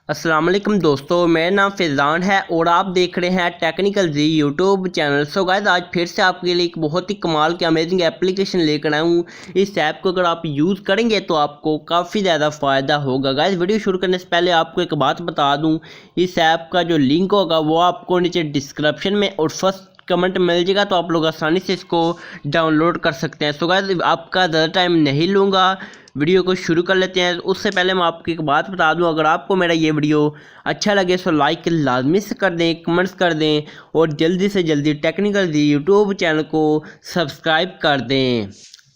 अस्सलाम वालेकुम दोस्तों, मेरा नाम फैज़ान है और आप देख रहे हैं टेक्निकल जी यूट्यूब चैनल। सो गाइस, आज फिर से आपके लिए एक बहुत ही कमाल की अमेजिंग एप्लीकेशन लेकर आया हूँ। इस ऐप को अगर आप यूज़ करेंगे तो आपको काफ़ी ज़्यादा फ़ायदा होगा। गाइस, वीडियो शुरू करने से पहले आपको एक बात बता दूँ, इस ऐप का जो लिंक होगा वो आपको नीचे डिस्क्रिप्शन में और फर्स्ट कमेंट मिल जाएगा, तो आप लोग आसानी से इसको डाउनलोड कर सकते हैं। सो गाइस, आपका ज़्यादा टाइम नहीं लूँगा, वीडियो को शुरू कर लेते हैं। उससे पहले मैं आपको एक बात बता दूं, अगर आपको मेरा ये वीडियो अच्छा लगे तो लाइक लाजमी से कर दें, कमेंट्स कर दें और जल्दी से जल्दी टेक्निकल जी यूट्यूब चैनल को सब्सक्राइब कर दें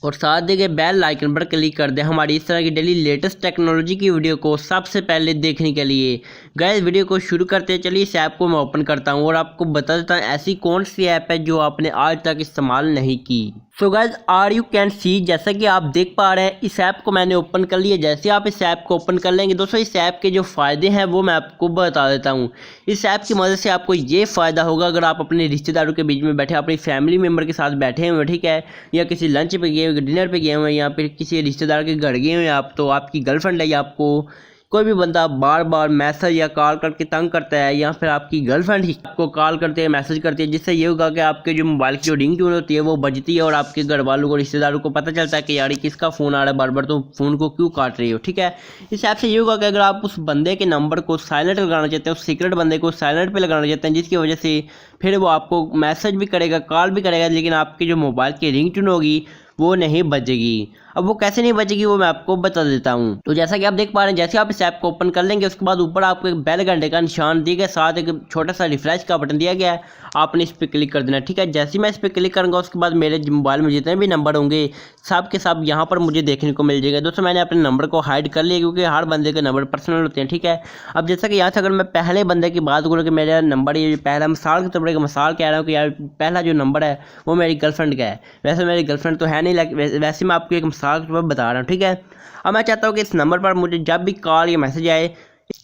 और साथ देंगे बेल आइकन पर क्लिक कर दें हमारी इस तरह की डेली लेटेस्ट टेक्नोलॉजी की वीडियो को सबसे पहले देखने के लिए। गाइस, वीडियो को शुरू करते हैं। चलिए इस ऐप को मैं ओपन करता हूं और आपको बता देता हूं ऐसी कौन सी ऐप है जो आपने आज तक इस्तेमाल नहीं की। So guys, are you can see, जैसा कि आप देख पा रहे हैं इस ऐप को मैंने ओपन कर लिया। जैसे आप इस ऐप को ओपन कर लेंगे दोस्तों, इस ऐप के जो फ़ायदे हैं वो मैं आपको बता देता हूँ। इस ऐप की मदद से आपको ये फ़ायदा होगा, अगर आप अपने रिश्तेदारों के बीच में बैठे, अपनी फैमिली मेम्बर के साथ बैठे हुए, ठीक है, या किसी लंच पे गए हुए, डिनर पे गए हुए, या फिर किसी रिश्तेदार के घर गए हुए आप, तो आपकी गर्लफ्रेंड है या आपको कोई भी बंदा बार बार मैसेज या कॉल करके तंग करता है, या फिर आपकी गर्लफ्रेंड ही आपको कॉल करते हैं, मैसेज करती है, जिससे ये होगा कि आपके जो मोबाइल की जो रिंग ट्यून होती है वो बजती है और आपके घर वालों को, रिश्तेदारों को पता चलता है कि यार किसका फ़ोन आ रहा है बार बार, तो फ़ोन को क्यों काट रही हो। ठीक है, इस ऐप से ये होगा कि अगर आप उस बंदे के नंबर को साइलेंट लगाना चाहते हैं, उस सीक्रेट बंदे को साइलेंट पे लगाना चाहते हैं, जिसकी वजह से फिर वो आपको मैसेज भी करेगा, कॉल भी करेगा, लेकिन आपकी जो मोबाइल की रिंग ट्यून होगी वो नहीं बजेगी। अब वो कैसे नहीं बजेगी वो मैं आपको बता देता हूँ। तो जैसा कि आप देख पा रहे हैं, जैसे आप इस ऐप को ओपन कर लेंगे उसके बाद ऊपर आपको एक बेल घंटे का निशान दिया गया, साथ एक छोटा सा रिफ्रेश का बटन दिया गया है, आपने इस पर क्लिक कर देना। ठीक है, जैसे ही मैं इस पर क्लिक करूँगा उसके बाद मेरे मोबाइल में जितने भी नंबर होंगे सब के सब यहाँ पर मुझे देखने को मिल जाएगा। दोस्तों, मैंने अपने नंबर को हाइड कर लिया क्योंकि हर बंदे के नंबर पर्सनल होते हैं। ठीक है, अब जैसा कि यहाँ से अगर मैं पहले बंदे की बात करूँ कि मेरा नंबर, ये पहला मिसाल के तौर पर मिसाल कह रहा हूँ कि यार पहला जो नंबर है वो मेरी गर्लफ्रेंड का है। वैसे मेरी गर्लफ्रेंड तो है नहीं, वैसे मैं आपको एक मिसाल के तौर पर बता रहा हूँ। ठीक है, अब मैं चाहता हूँ कि इस नंबर पर मुझे जब भी कॉल या मैसेज आए,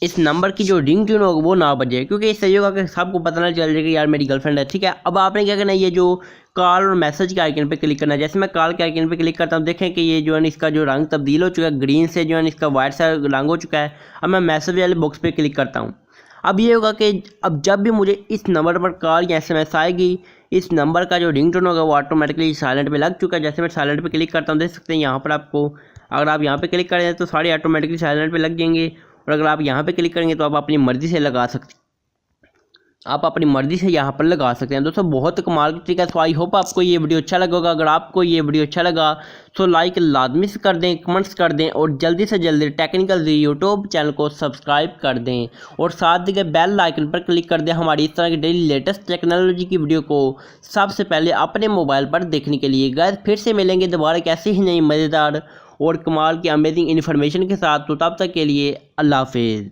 इस नंबर की जो रिंग ट्यून होगी वो ना बजे, क्योंकि इससे ये होगा कि सबको पता ना चल जाएगा यार मेरी गर्लफ्रेंड है। ठीक है, अब आपने क्या करना है, ये जो कॉल और मैसेज के आइकन पे क्लिक करना है। जैसे मैं कॉल के आइकन पे क्लिक करता हूँ, देखें कि ये जो है इसका जो रंग तब्दील हो चुका है, ग्रीन से जो है इसका वाइट सा रंग हो चुका है। अब मैं मैसेज वाले बॉक्स पे क्लिक करता हूँ। अब ये होगा कि अब जब भी मुझे इस नंबर पर कॉल या SMS आएगी, इस नंबर का जो रिंगटोन होगा वो ऑटोमेटिकली साइलेंट पे लग चुका है। जैसे मैं साइलेंट पे क्लिक करता हूँ, देख सकते हैं यहाँ पर आपको, अगर आप यहाँ पे क्लिक करें तो सारे ऑटोमेटिकली साइलेंट पे लग जाएंगे, और अगर आप यहाँ पे क्लिक करेंगे तो आप अपनी मर्ज़ी से लगा सकते, आप अपनी मर्ज़ी से यहाँ पर लगा सकते हैं। दोस्तों, बहुत कमाल की तरीका है। तो आई होप आपको ये वीडियो अच्छा लगा होगा। अगर आपको ये वीडियो अच्छा लगा तो लाइक लाजमी से कर दें, कमेंट्स कर दें और जल्दी से जल्दी टेक्निकल जी यूट्यूब चैनल को सब्सक्राइब कर दें और साथ ही बेल आइकन पर क्लिक कर दें हमारी इस तरह की डेली लेटेस्ट टेक्नोलॉजी की वीडियो को सबसे पहले अपने मोबाइल पर देखने के लिए। गाइस, फिर से मिलेंगे दोबारा एक ऐसे ही नई मज़ेदार और कमाल की अमेजिंग इन्फॉर्मेशन के साथ। तो तब तक के लिए अल्लाह हाफिज़।